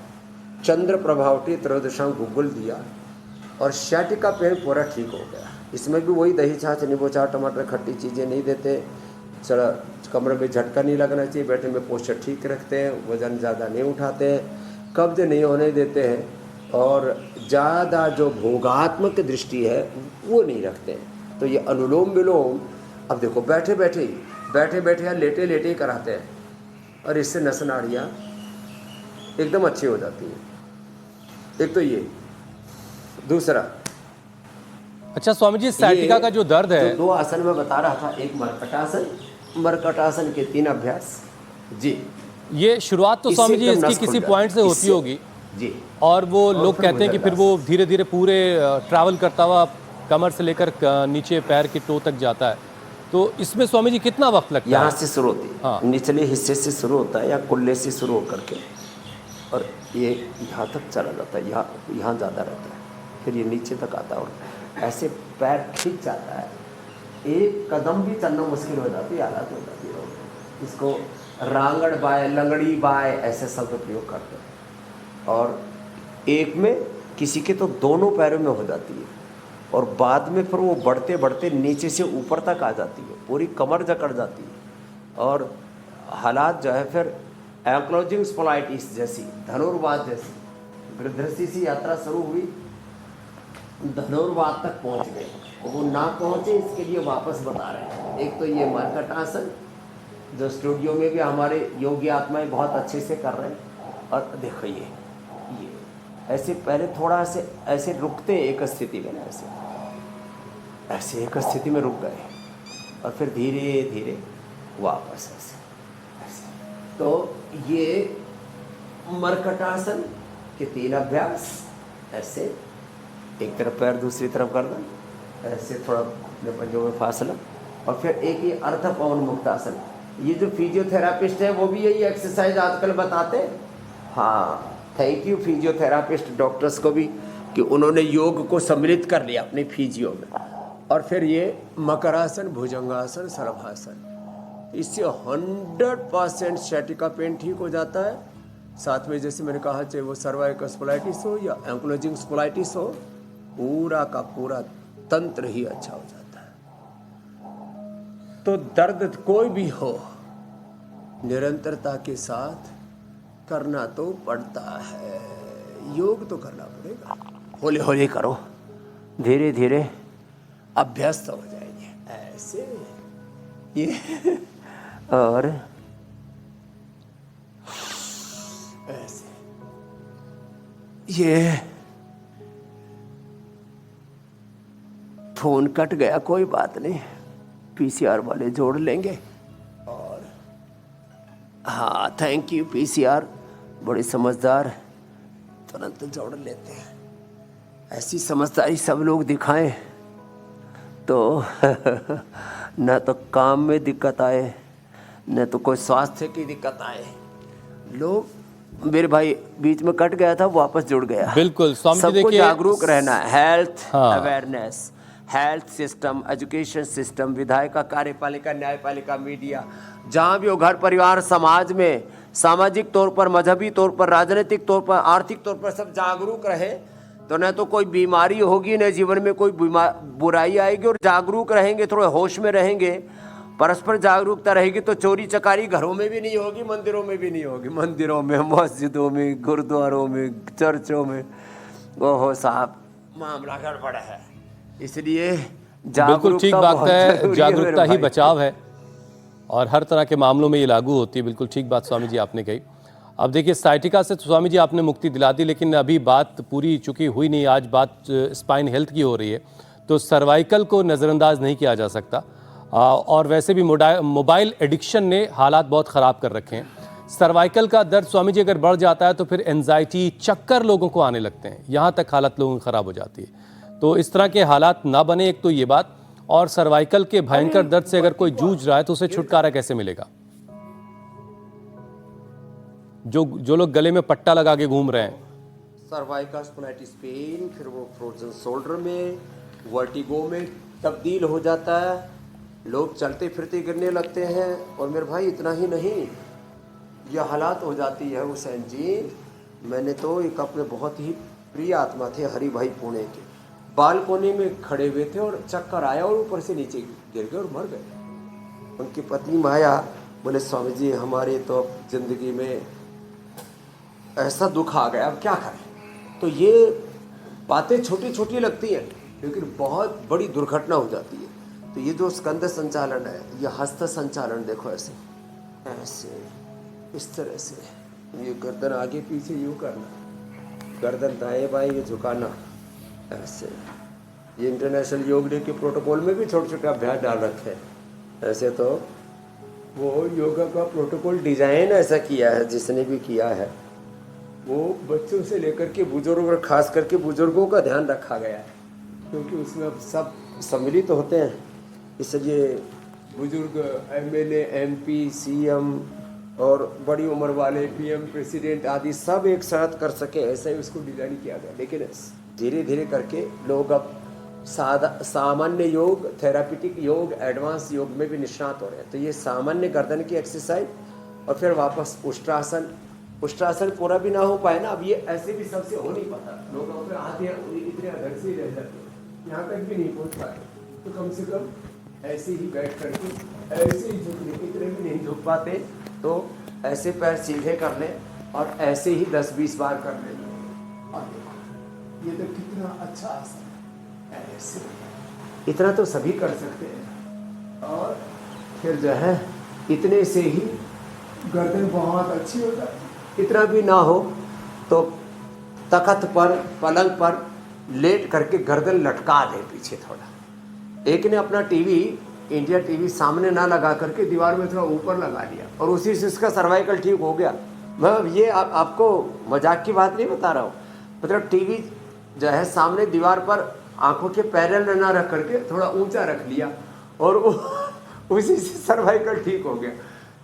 चंद्र प्रभावटी, त्रयोदशांग गुग्गुल दिया और साइटिका पेन पूरा ठीक हो गया। इसमें भी वही दही, छाछ, नींबू, अचार, टमाटर, खट्टी चीज़ें नहीं देते। चला, कमरे में झटका नहीं लगना चाहिए, बैठे में पोस्चर ठीक रखते हैं, वजन ज़्यादा नहीं उठाते हैं, कब्ज नहीं होने देते हैं, और ज़्यादा जो भोगात्मक दृष्टि है वो नहीं रखते हैं। तो ये अनुलोम विलोम, अब देखो बैठे बैठे या लेटे ही कराते हैं, और इससे नस नाड़ियाँ एकदम अच्छी हो जाती है। एक तो ये, दूसरा, अच्छा स्वामी जी, साइटिका का जो दर्द है, 2 आसन में बता रहा था, एक मरकटासन के 3 अभ्यास जी। ये शुरुआत तो स्वामी जी इसकी किसी पॉइंट से होती होगी, जी। और वो लोग फिर कहते हैं कि फिर वो धीरे धीरे पूरे ट्रैवल करता हुआ कमर से लेकर नीचे पैर के टो तक जाता है। तो इसमें स्वामी जी कितना वक्त लगता यहाँ है? से शुरू होती है, हाँ। निचले हिस्से से शुरू होता है या कुल्ले से शुरू होकर के, और ये यहाँ तक चला जाता है, यहाँ ज़्यादा रहता है, फिर ये नीचे तक आता है और ऐसे पैर खींच जाता है, एक कदम भी चलना मुश्किल हो जाती है, हालत हो जाती है। इसको रांगड़ बाय, लंगड़ी बाय ऐसे शब्द प्रयोग करते हैं। और एक में किसी के तो दोनों पैरों में हो जाती है, और बाद में फिर वो बढ़ते बढ़ते नीचे से ऊपर तक आ जाती है, पूरी कमर जकड़ जाती है। और हालात जो है फिर एंक्लोजिंग स्पोलाइटिस जैसी, धनुर्वात जैसी, वृद्धि सी यात्रा शुरू हुई, धनुर्वात तक पहुंच गए, वो ना पहुंचे इसके लिए वापस बता रहे हैं। एक तो ये मरकट आसन जो स्टूडियो में भी हमारे योगी आत्माएं बहुत अच्छे से कर रहे हैं। और देखो ये ऐसे पहले थोड़ा से ऐसे रुकते एक स्थिति में, ऐसे एक स्थिति में रुक गए, और फिर धीरे धीरे वापस ऐसे। तो ये मरकटासन के 3 अभ्यास, ऐसे एक तरफ पैर दूसरी तरफ करना, ऐसे थोड़ा अपने पंजों में फासला, और फिर एक ये अर्ध पवन मुक्तासन। ये जो फिजियोथेरापिस्ट है वो भी यही एक्सरसाइज आजकल बताते हैं। हाँ, थैंक यू फिजियोथेरापिस्ट डॉक्टर्स को भी कि उन्होंने योग को सम्मिलित कर लिया अपने फिजियो में। और फिर ये मकरासन, भुजंगासन, सर्वासन, इससे 100% सciatica पेन ठीक हो जाता है। साथ में जैसे मैंने कहा, चाहे वो सर्वाइकल स्पोलाइटिस हो या एंक्लोजिंग स्पोलाइटिस हो, पूरा का पूरा तंत्र ही अच्छा हो जाता है। तो दर्द कोई भी हो, निरंतरता के साथ करना तो पड़ता है, योग तो करना पड़ेगा। हौले हौले करो, धीरे धीरे अभ्यस्त हो जाएंगे ऐसे ये और ऐसे। ये फोन कट गया, कोई बात नहीं, पीसीआर वाले जोड़ लेंगे। और हाँ, थैंक यू पीसीआर, बड़े समझदार, तुरंत जोड़ लेते हैं। ऐसी समझदारी सब लोग दिखाएं तो न तो काम में दिक्कत आए, न तो कोई स्वास्थ्य की दिक्कत आए। लोग, मेरे भाई बीच में कट गया था, वापस जुड़ गया। बिल्कुल स्वामी जी, सबको देखिए जागरूक रहना है, हेल्थ हाँ। Awareness, health system, education system, विधायिका, कार्यपालिका, न्यायपालिका, मीडिया, जहाँ भी हो, घर परिवार, समाज में, सामाजिक तौर पर, मजहबी तौर पर, राजनीतिक तौर पर, आर्थिक तौर पर सब जागरूक रहे तो न तो कोई बीमारी होगी, न जीवन में कोई बुराई आएगी। और जागरूक रहेंगे, थोड़े होश में रहेंगे, परस्पर जागरूकता रहेगी तो चोरी चकारी घरों में भी नहीं होगी, मंदिरों में भी नहीं होगी। मंदिरों में, मस्जिदों में, गुरुद्वारों में, चर्चों में, ओहो साहब, मामला गड़बड़ है। इसलिए बिल्कुल ठीक बात है, जागरूकता ही बचाव है और हर तरह के मामलों में ये लागू होती है। बिल्कुल ठीक बात स्वामी जी आपने कही। अब देखिए, साइटिका से तो स्वामी जी आपने मुक्ति दिला दी, लेकिन अभी बात पूरी चुकी हुई नहीं। आज बात स्पाइन हेल्थ की हो रही है, तो सर्वाइकल को नज़रअंदाज नहीं किया जा सकता। और वैसे भी मोबाइल एडिक्शन ने हालात बहुत ख़राब कर रखे हैं। सर्वाइकल का दर्द स्वामी जी अगर बढ़ जाता है तो फिर एंजाइटी, चक्कर लोगों को आने लगते हैं, यहाँ तक हालत लोगों की ख़राब हो जाती है। तो इस तरह के हालात ना बने, एक तो ये बात, और सर्वाइकल के भयंकर दर्द से अगर कोई जूझ रहा है तो उसे छुटकारा कैसे मिलेगा? जो लोग गले में पट्टा लगा के घूम रहे हैं, सर्वाइकल स्पोलाइटिस पेन, फिर वो फ्रोजन शोल्डर में, वर्टिगो में तब्दील हो जाता है, लोग चलते फिरते गिरने लगते हैं। और मेरे भाई इतना ही नहीं, यह हालात हो जाती है हुसैन जी। मैंने तो एक अपने बहुत ही प्रिय आत्मा थे, हरि भाई पुणे के, बालकोनी में खड़े हुए थे और चक्कर आया और ऊपर से नीचे गिर गए और मर गए। उनकी पत्नी माया बोले, स्वामी जी हमारे तो अब जिंदगी में ऐसा दुख आ गया, अब क्या करें। तो ये बातें छोटी छोटी लगती हैं, लेकिन बहुत बड़ी दुर्घटना हो जाती है। तो ये जो स्कंद संचालन है, ये हस्त संचालन, देखो ऐसे ऐसे इस तरह से, ये गर्दन आगे पीछे यूँ करना, गर्दन दाएं बाएं ये झुकाना ऐसे। ये इंटरनेशनल योग डे के प्रोटोकॉल में भी छोटे छोटे अभ्यास डाल रखे हैं। ऐसे तो वो योगा का प्रोटोकॉल डिजाइन ऐसा किया है जिसने भी किया है, वो बच्चों से लेकर के बुजुर्ग और खास करके बुजुर्गों का ध्यान रखा गया है, क्योंकि उसमें अब सब सम्मिलित तो होते हैं, इसलिए बुजुर्ग एमएलए, एमपी, सीएम और बड़ी उम्र वाले पीएम, प्रेसिडेंट आदि सब एक साथ कर सके, ऐसा ही उसको डिजाइन किया गया। लेकिन धीरे धीरे करके लोग अब सामान्य योग, थेरापिटिक योग, एडवांस योग में भी निष्णात हो रहे हैं। तो ये सामान्य गर्दन की एक्सरसाइज और फिर वापस उष्ट्रासन। उष्ट्रासन पूरा भी ना हो पाए ना, अब ये ऐसे भी सबसे हो नहीं पाता, लोग फिर आते हैं इतने अधर से ही रह जाते हैं, यहाँ तक भी नहीं पहुँच पाए। तो कम से कम ऐसे ही बैठ करके ऐसे ही झुकने, इतने भी नहीं झुक पाते तो ऐसे पैर सीधे कर लें और ऐसे ही 10-20 बार कर लें। और देखो ये तो कितना अच्छा आसन है, ऐसे इतना तो सभी कर सकते हैं। और फिर जो है इतने से ही गर्दन बहुत अच्छी हो जाती। इतना भी ना हो तो तख्त पर, पलंग पर लेट करके गर्दन लटका दे पीछे थोड़ा। एक ने अपना टीवी, इंडिया टीवी सामने ना लगा करके दीवार में थोड़ा ऊपर लगा लिया और उसी से उसका सर्वाइकल ठीक हो गया। मैं ये आपको मजाक की बात नहीं बता रहा हूँ, मतलब टीवी जो है सामने दीवार पर आंखों के पैरेलल में ना रख करके थोड़ा ऊंचा रख लिया और उसी से सर्वाइकल ठीक हो गया।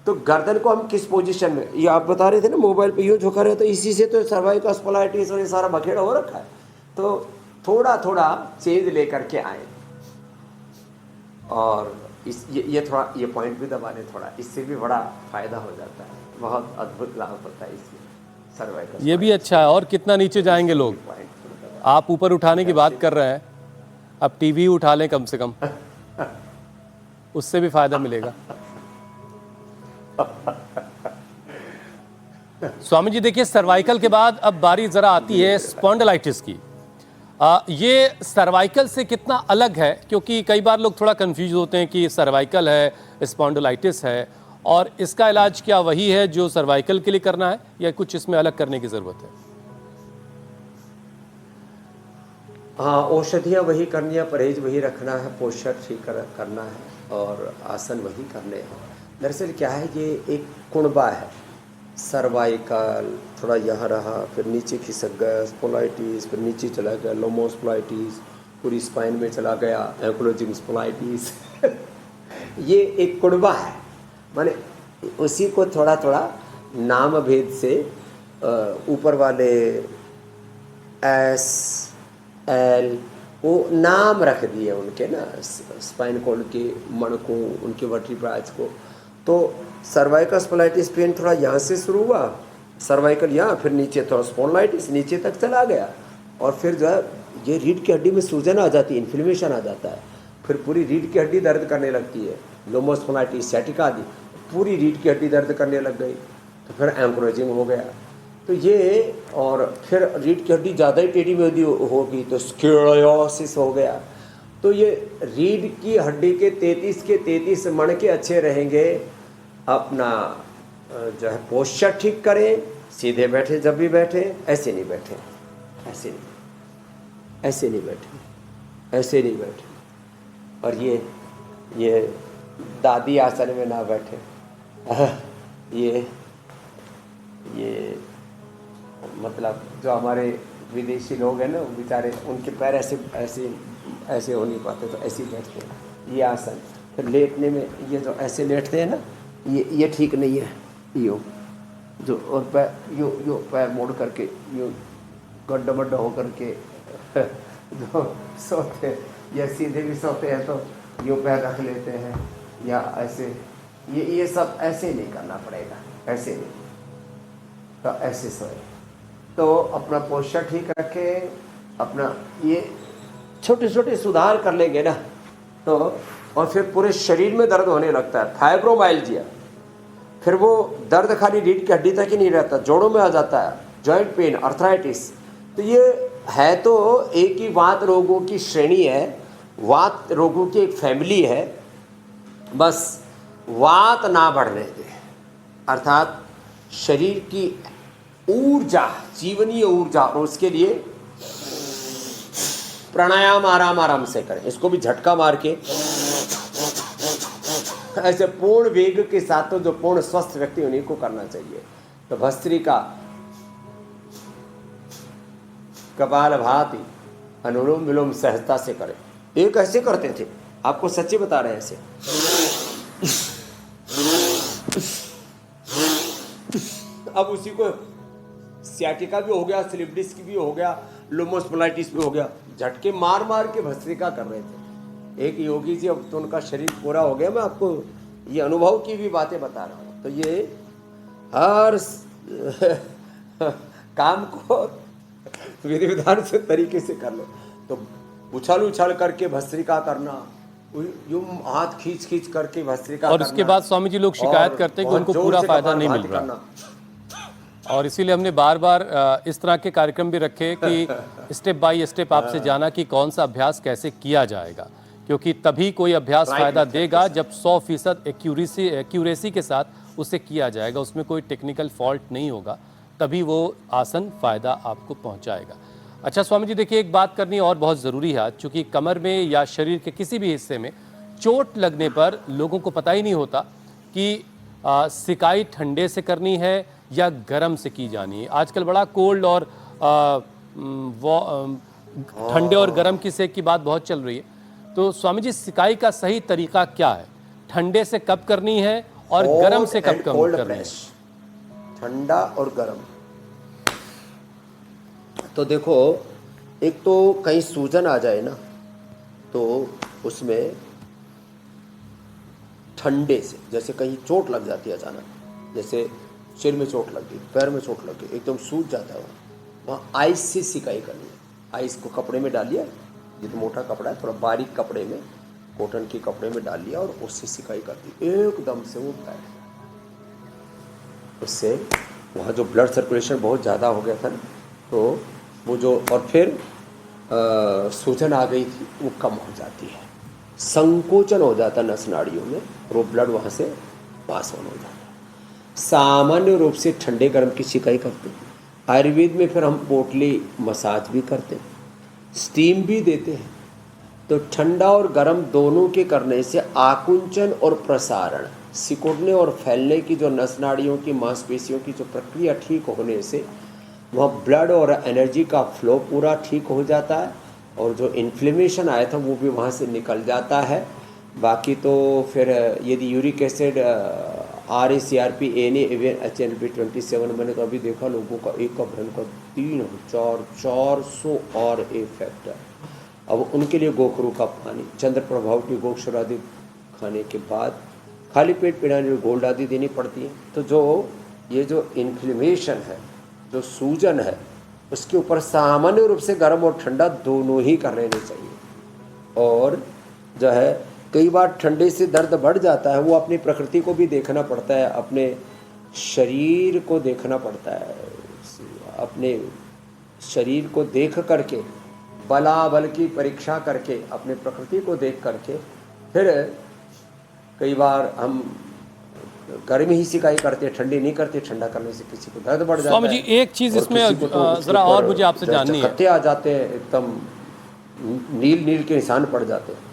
तो गर्दन को हम किस पोजीशन में, ये आप बता रहे थे ना मोबाइल पे यूँ झुका रहे, तो इसी से तो सर्वाइकल स्पॉन्डिलाइटिस और ये सारा बखेड़ा हो रखा है। तो थोड़ा थोड़ा चेंज लेकर के आए और ये थोड़ा ये पॉइंट भी दबा लें थोड़ा, इससे भी बड़ा फायदा हो जाता है, बहुत अद्भुत लाभ होता है इसमें सर्वाइकल। ये भी अच्छा है। और कितना नीचे जाएंगे लोग, आप ऊपर उठाने की बात कर रहे हैं, अब टीवी उठा लें कम से कम, उससे भी फायदा मिलेगा। स्वामी जी देखिए, सर्वाइकल के बाद अब बारी जरा आती है स्पॉन्डिलाइटिस की। ये सर्वाइकल से कितना अलग है, क्योंकि कई बार लोग थोड़ा कंफ्यूज होते हैं कि सर्वाइकल है, स्पॉन्डिलाइटिस है, और इसका इलाज क्या वही है जो सर्वाइकल के लिए करना है या कुछ इसमें अलग करने की ज़रूरत है? हाँ, औषधियाँ वही करनी है, परहेज वही रखना है, पोस्चर ठीक करना है और आसन वही करने हैं। दरअसल क्या है, ये एक कुणबा है, सर्वाइकल थोड़ा यहाँ रहा, फिर नीचे खिसक गया, स्पॉन्डिलाइटिस, फिर नीचे चला गया लोमोस्पॉन्डिलाइटिस, पूरी स्पाइन में चला गया एंकिलोजिंग स्पॉन्डिलाइटिस। ये एक कुणबा है, माने उसी को थोड़ा थोड़ा नाम भेद से ऊपर वाले एस एल वो नाम रख दिए उनके ना, स्पाइन कॉर्ड के मणकों, उनके वर्टिब्राज को। तो सर्वाइकल स्पॉन्डिलाइटिस पेन थोड़ा यहाँ से शुरू हुआ, सर्वाइकल यहाँ, फिर नीचे थोड़ा स्पॉन्डिलाइटिस नीचे तक चला गया और फिर जो है ये रीढ़ की हड्डी में सूजन आ जाती है, इन्फ्लेमेशन आ जाता है, फिर पूरी रीढ़ की हड्डी दर्द करने लगती है, लोमोस्पॉन्डिलाइटिस, सैटिका आदि, पूरी रीढ़ की हड्डी दर्द करने लग गई, तो फिर एंकिलोजिंग हो गया। तो ये, और फिर रीढ़ की हड्डी ज़्यादा ही टेढ़ी मेढ़ी होगी तो स्क्लेरोसिस हो गया। तो ये रीढ़ की हड्डी के 33 के 33 मणके अच्छे रहेंगे, अपना जो है पोस्चर ठीक करें, सीधे बैठे, जब भी बैठे ऐसे नहीं बैठे, ऐसे नहीं, ऐसे नहीं बैठे, ऐसे नहीं बैठे, और ये दादी आसन में ना बैठे। ये मतलब जो हमारे विदेशी लोग हैं ना, बेचारे उनके पैर ऐसे ऐसे ऐसे हो नहीं पाते, तो ऐसे ही बैठते हैं। ये आसन फिर लेटने में, ये जो ऐसे लेटते हैं ना, ये ठीक नहीं है, यो जो, और पैर यो पैर मोड़ करके यो गड्ढा बड्ढा हो करके जो सोते हैं, या सीधे भी सोते हैं तो यो पैर रख लेते हैं, या ऐसे, ये सब ऐसे नहीं करना पड़ेगा, ऐसे नहीं, तो ऐसे सोए। तो अपना पोस्चर ठीक रखें, अपना ये छोटे छोटे सुधार कर लेंगे ना, तो और फिर पूरे शरीर में दर्द होने लगता है, फाइब्रोमाइल्जिया। फिर वो दर्द खाली रीढ़ की हड्डी तक ही नहीं रहता, जोड़ों में आ जाता है, जॉइंट पेन, अर्थराइटिस। तो ये है तो एक ही वात रोगों की श्रेणी है, वात रोगों की एक फैमिली है, बस वात ना बढ़ने दे, अर्थात शरीर की ऊर्जा, जीवनीय ऊर्जा, और उसके लिए प्राणायाम आराम आराम से करें। इसको भी झटका मार के ऐसे पूर्ण वेग के साथ, तो जो पूर्ण स्वस्थ व्यक्ति उन्हीं को करना चाहिए। तो भस्त्रिका कपालभाति अनुलोम विलोम सहजता से करें। एक ऐसे करते थे, आपको सच्ची बता रहे हैं ऐसे। अब उसी को सियाटिका भी हो गया, स्लिप डिस्क भी हो गया, लोमोस्पोलाइटिस भी हो गया, झटके मार मार के भस्त्रिका कर रहे थे। एक योगी जी, अब तो उनका शरीर पूरा हो गया, मैं आपको ये अनुभव की भी बातें बता रहा हूँ। तो ये हर काम को विधि विधान से तरीके से कर लो। तो उछल उछल करके भस्त्रिका करना, यूं हाथ खींच खींच करके भस्त्रिका और उसके बाद स्वामी जी लोग शिकायत करते हैं कि उनको पूरा फायदा नहीं मिल रहा, और इसीलिए हमने बार बार इस तरह के कार्यक्रम भी रखे कि स्टेप बाय स्टेप आपसे जाना कि कौन सा अभ्यास कैसे किया जाएगा, क्योंकि तभी कोई अभ्यास फायदा देगा जब 100% एक्यूरेसी के साथ उसे किया जाएगा, उसमें कोई टेक्निकल फॉल्ट नहीं होगा, तभी वो आसन फायदा आपको पहुंचाएगा। अच्छा स्वामी जी, देखिए एक बात करनी और बहुत ज़रूरी है, चूँकि कमर में या शरीर के किसी भी हिस्से में चोट लगने पर लोगों को पता ही नहीं होता कि सिकाई ठंडे से करनी है या गर्म से की जानी है। आजकल बड़ा कोल्ड और ठंडे और गर्म की सेक की बात बहुत चल रही है। तो स्वामी जी, सिकाई का सही तरीका क्या है? ठंडे से कब करनी है और गर्म से कब करनी है? ठंडा और गर्म। तो देखो, एक तो कहीं सूजन आ जाए ना, तो उसमें ठंडे से, जैसे कहीं चोट लग जाती है अचानक, जैसे सिर में चोट लग गई, पैर में चोट लग गई, एकदम सूज जाता है वहाँ आइस से सिकाई करनी है। आइस को कपड़े में डालिए, ये तो मोटा कपड़ा है, थोड़ा बारीक कपड़े में, कॉटन के कपड़े में डाल लिया और उससे सिकाई कर दी, एकदम से वो बैठ गया। उससे वहाँ जो ब्लड सर्कुलेशन बहुत ज़्यादा हो गया था ना, तो वो जो, और फिर सूजन आ गई थी, वो कम हो जाती है, संकोचन हो जाता है नस नाड़ियों में, वो ब्लड वहाँ से पास ऑन हो जाता है। सामान्य रूप से ठंडे गर्म की सिकाई करते हैं। आयुर्वेद में फिर हम पोटली मसाज भी करते हैं, स्टीम भी देते हैं। तो ठंडा और गर्म दोनों के करने से आकुंचन और प्रसारण, सिकुड़ने और फैलने की जो नस नाड़ियों की मांसपेशियों की जो प्रक्रिया ठीक होने से वहाँ ब्लड और एनर्जी का फ्लो पूरा ठीक हो जाता है, और जो इन्फ्लेमेशन आया था वो भी वहाँ से निकल जाता है। बाकी तो फिर यदि uric acid, RACRP, ANA, HNP27, मैंने तो अभी देखा लोगों का एक का भयंकर 3,400 और इफेक्ट है। अब उनके लिए गोखरू का पानी, चंद्र प्रभाव की गोक्षर आदि खाने के बाद खाली पेट पीना, गोल्ड आदि देनी पड़ती है। तो जो ये जो इन्फ्लेमेशन है, जो सूजन है, उसके ऊपर सामान्य रूप से गर्म और ठंडा दोनों ही कर लेने चाहिए। और जो है कई बार ठंडे से दर्द बढ़ जाता है, वो अपनी प्रकृति को भी देखना पड़ता है, अपने शरीर को देखना पड़ता है। अपने शरीर को देख करके, बलाबल की परीक्षा करके, अपने प्रकृति को देख करके, फिर कई बार हम गर्मी ही सिकाई करते, ठंडी नहीं करते। ठंडा करने से किसी को दर्द बढ़ जाता है। स्वामी जी, एक चीज़ इसमें ज़रा और मुझे आपसे जाननी है। आ जाते हैं, एकदम नील नील के निशान पड़ जाते हैं।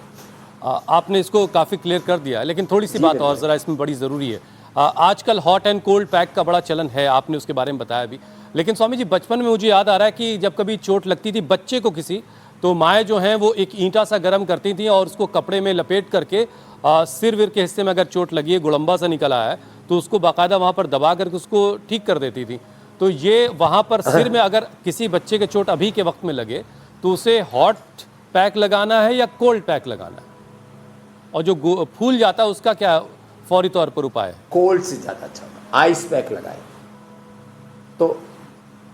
आपने इसको काफ़ी क्लियर कर दिया है, लेकिन थोड़ी सी बात और ज़रा इसमें बड़ी ज़रूरी है। आजकल हॉट एंड कोल्ड पैक का बड़ा चलन है, आपने उसके बारे में बताया भी। लेकिन स्वामी जी, बचपन में मुझे याद आ रहा है कि जब कभी चोट लगती थी बच्चे को किसी, तो माएँ जो हैं वो एक ईंटा सा गर्म करती थी और उसको कपड़े में लपेट करके सिर विर के हिस्से में अगर चोट लगी है, गुड़म्बा सा निकल आया है, तो उसको बाकायदा वहाँ पर दबा करके उसको ठीक कर देती थी। तो ये वहाँ पर सिर में अगर किसी बच्चे के चोट अभी के वक्त में लगे तो उसे हॉट पैक लगाना है या कोल्ड पैक लगाना है? और जो फूल जाता है उसका क्या फौरी तौर पर उपाय है? कोल्ड से ज़्यादा अच्छा होगा, आइस पैक लगाए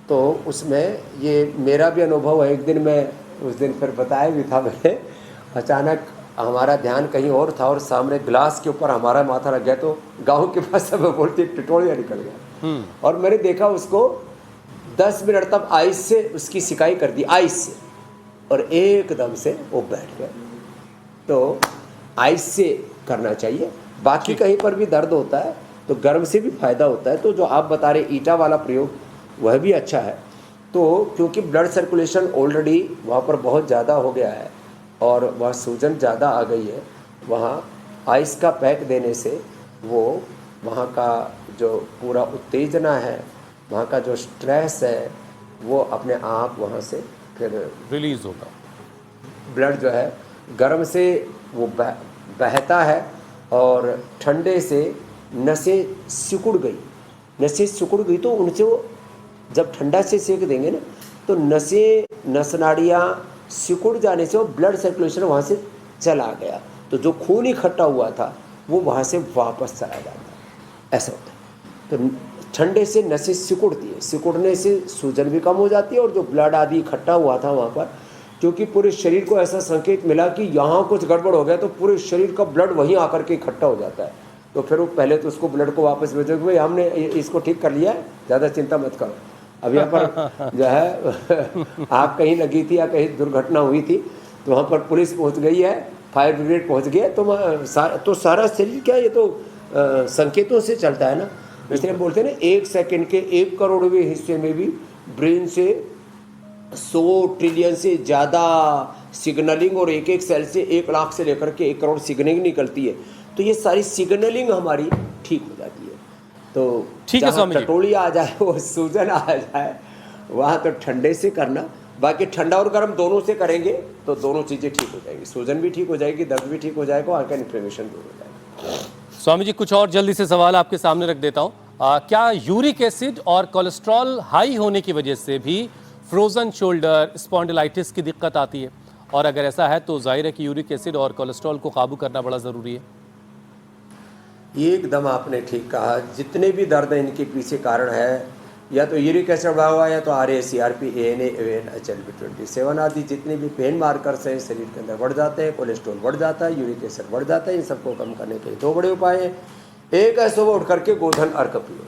तो उसमें ये मेरा भी अनुभव है। एक दिन मैं उस दिन फिर बताया भी था मैंने, अचानक हमारा ध्यान कहीं और था और सामने ग्लास के ऊपर हमारा माथा लग गया, तो गांव के पास सब बोलते टिटोड़िया निकल गया। और मैंने देखा उसको 10 मिनट तक आइस से उसकी सिकाई कर दी, आइस से, और एकदम से वो बैठ गया। तो आइस से करना चाहिए। बाकी कहीं पर भी दर्द होता है तो गर्म से भी फायदा होता है। तो जो आप बता रहे ईंटा वाला प्रयोग, वह भी अच्छा है। तो क्योंकि ब्लड सर्कुलेशन ऑलरेडी वहाँ पर बहुत ज़्यादा हो गया है और वह सूजन ज़्यादा आ गई है, वहाँ आइस का पैक देने से वो वहाँ का जो पूरा उत्तेजना है, वहाँ का जो स्ट्रेस है, वो अपने आप वहाँ से फिर रिलीज होगा। ब्लड जो है गर्म से वो बहता है और ठंडे से नसें सिकुड़ गई, नसें सिकुड़ गई तो उनसे वो जब ठंडा से सेक देंगे ना तो नस नाड़ियाँ सिकुड़ जाने से वो ब्लड सर्कुलेशन वहाँ से चला गया, तो जो खून इकट्ठा हुआ था वो वहाँ से वापस चला जाता है, ऐसा होता है। तो ठंडे से नसें सिकुड़ती है, सिकुड़ने से सूजन भी कम हो जाती है और जो ब्लड आदि इकट्ठा हुआ था वहाँ पर, क्योंकि पूरे शरीर को ऐसा संकेत मिला कि यहाँ कुछ गड़बड़ हो गया तो पूरे शरीर का ब्लड वहीं आकर के इकट्ठा हो जाता है। तो फिर वो पहले तो उसको ब्लड को वापस भेजोगे, भाई हमने इसको ठीक कर लिया है, ज़्यादा चिंता मत करो। अब यहाँ पर जो है आग कहीं लगी थी या कहीं दुर्घटना हुई थी तो वहाँ पर पुलिस पहुँच गई है, फायर ब्रिगेड पहुँच गया, तो सारा शरीर क्या ये तो संकेतों से चलता है ना, इसलिए बोलते हैं ना 1 सेकंड के 1 करोड़वें हिस्से में भी ब्रेन से 100 ट्रिलियन से ज़्यादा सिग्नलिंग और एक एक सेल से 1 लाख से लेकर के 1 करोड़ सिग्नलिंग निकलती है, तो ये सारी सिग्नलिंग हमारी ठीक हो जाती है। तो ठीक है स्वामी जी, टटोली आ जाए वो सूजन आ जाए वहाँ तो ठंडे से करना, बाकी ठंडा और गर्म दोनों से करेंगे तो दोनों चीज़ें ठीक हो जाएंगी, सूजन भी ठीक हो जाएगी, दर्द भी ठीक हो जाएगा, आंख का इन्फ्लेमेशन दूर हो जाएगा। स्वामी जी कुछ और जल्दी से सवाल आपके सामने रख देता हूँ। क्या यूरिक एसिड और कोलेस्ट्रॉल हाई होने की वजह से भी फ्रोजन शोल्डर स्पॉन्डिलाइटिस की दिक्कत आती है, और अगर ऐसा है तो जाहिर है कि यूरिक एसिड और कोलेस्ट्रॉल को काबू करना बड़ा ज़रूरी है? एकदम आपने ठीक कहा, जितने भी दर्द हैं इनके पीछे कारण है या तो यूरिक एसिड बढ़ा हुआ या तो RA, CRP, ANA, AN, HLB27 आदि जितने भी पेन मार्कर्स हैं शरीर के अंदर बढ़ जाते हैं, कोलेस्ट्रॉल बढ़ जाता है, यूरिक एसिड बढ़ जाता है। इन सबको कम करने के लिए 2 बड़े उपाय हैं। एक है सुबह उठ करके गोधन अर्क पियो,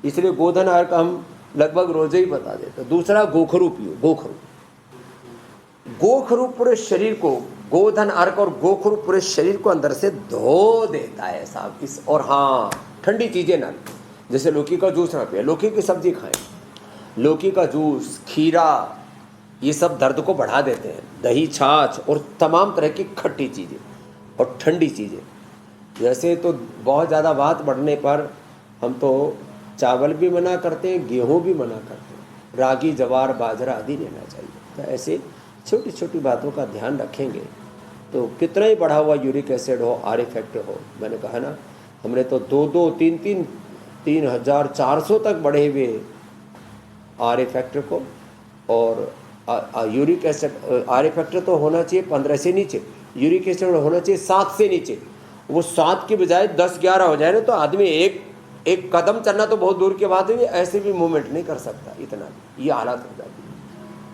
इसलिए गोधन अर्क हम लगभग रोज ही बता देते। दूसरा गोखरू पियो, गोखरू पूरे शरीर को, गोधन अर्क और गोखरू पूरे शरीर को अंदर से धो देता है साहब। और हाँ, ठंडी चीज़ें ना, जैसे लौकी का जूस ना पिए, लौकी की सब्जी खाएं, लौकी का जूस, खीरा, ये सब दर्द को बढ़ा देते हैं। दही, छाछ और तमाम तरह की खट्टी चीज़ें और ठंडी चीज़ें, जैसे तो बहुत ज़्यादा बात बढ़ने पर हम तो चावल भी मना करते हैं, गेहूँ भी मना करते हैं, रागी, जवार, बाजरा आदि लेना चाहिए। तो ऐसे छोटी छोटी बातों का ध्यान रखेंगे तो कितना ही बढ़ा हुआ यूरिक एसिड हो, RA फैक्टर हो, मैंने कहा ना हमने तो 2-2, 3-3, 3,400 तक बढ़े हुए RA फैक्टर को, और यूरिक एसिड RA फैक्टर तो होना चाहिए 15 से नीचे, यूरिक एसिड होना चाहिए 7 से नीचे। वो 7 की बजाय 10-11 हो जाए ना तो आदमी एक कदम चलना तो बहुत दूर के बाद भी ऐसे भी मूवमेंट नहीं कर सकता, इतना भी ये हालत हो जाती है।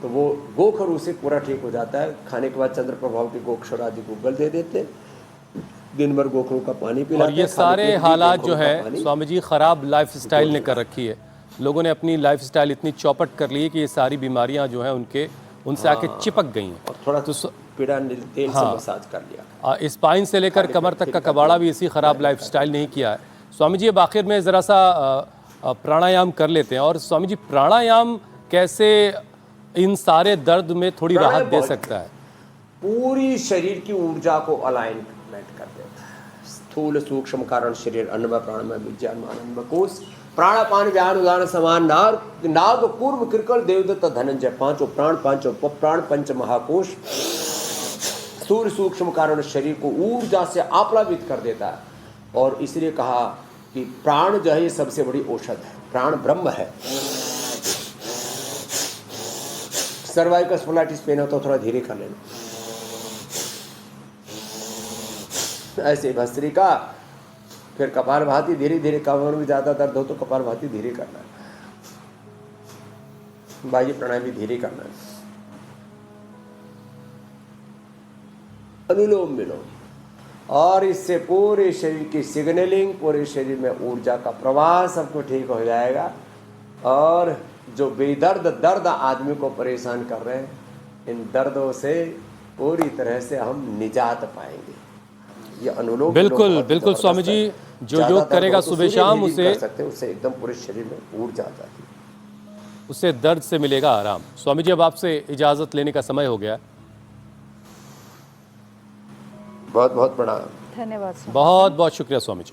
तो वो गोखरू से पूरा ठीक हो जाता है। खाने के बाद चंद्र प्रभाव के गोक्षर आदि गूगल दे देते हैं, दिन भर गोखरू का पानी पिलाते और ये सारे हालात जो है स्वामी जी खराब लाइफस्टाइल ने कर रखी है। लोगों ने अपनी लाइफस्टाइल इतनी चौपट कर ली है कि ये सारी बीमारियां जो हैं उनसे आके चिपक गई हैं। और थोड़ा तो पीड़ा तेल से मसाज कर लिया। स्पाइन से लेकर कमर तक का कबाड़ा भी इसी खराब लाइफस्टाइल नहीं किया है। स्वामी जी अब आखिर में ज़रा सा प्राणायाम कर लेते हैं। और स्वामी जी प्राणायाम कैसे इन सारे दर्द में थोड़ी राहत दे सकता है? पूरी शरीर की ऊर्जा को अलाइनमेंट कर देता है। स्थूल सूक्ष्म कारण शरीर, अन्नमय प्राणमय विज्ञान आनंदमय कोश, प्राणापान व्यान उदान समान नाग पूर्व कृकल देवदत्त धनंजय, 5 प्राण 5 प्राण 5 महाकोश स्थूल सूक्ष्म कारण शरीर को ऊर्जा से आप्लावित कर देता है। और इसलिए कहा कि प्राण जो है ये सबसे बड़ी औषध है, प्राण ब्रह्म है। सर्वाइकल स्पॉन्डिलाइटिस पेन हो तो थोड़ा धीरे कर लेना, ऐसे भस्त्रिका, फिर कपालभाति धीरे धीरे, कमर में ज़्यादा दर्द हो तो कपालभाति धीरे करना है, बाह्य प्राणायाम भी धीरे करना है, अनुलोम विलोम, और इससे पूरे शरीर की सिग्नलिंग, पूरे शरीर में ऊर्जा का प्रवाह सबको ठीक हो जाएगा। और जो बेदर्द दर्द आदमी को परेशान कर रहे हैं, इन दर्दों से पूरी तरह से हम निजात पाएंगे। ये अनुलोम बिल्कुल बिल्कुल स्वामी जी, जो योग करेगा सुबह शाम उसे एकदम पूरे शरीर में ऊर्जा आ जाती है, उससे दर्द से मिलेगा आराम। स्वामी जी अब आपसे इजाजत लेने का समय हो गया। बहुत बहुत प्रणाम। धन्यवाद। बहुत बहुत शुक्रिया स्वामी जी।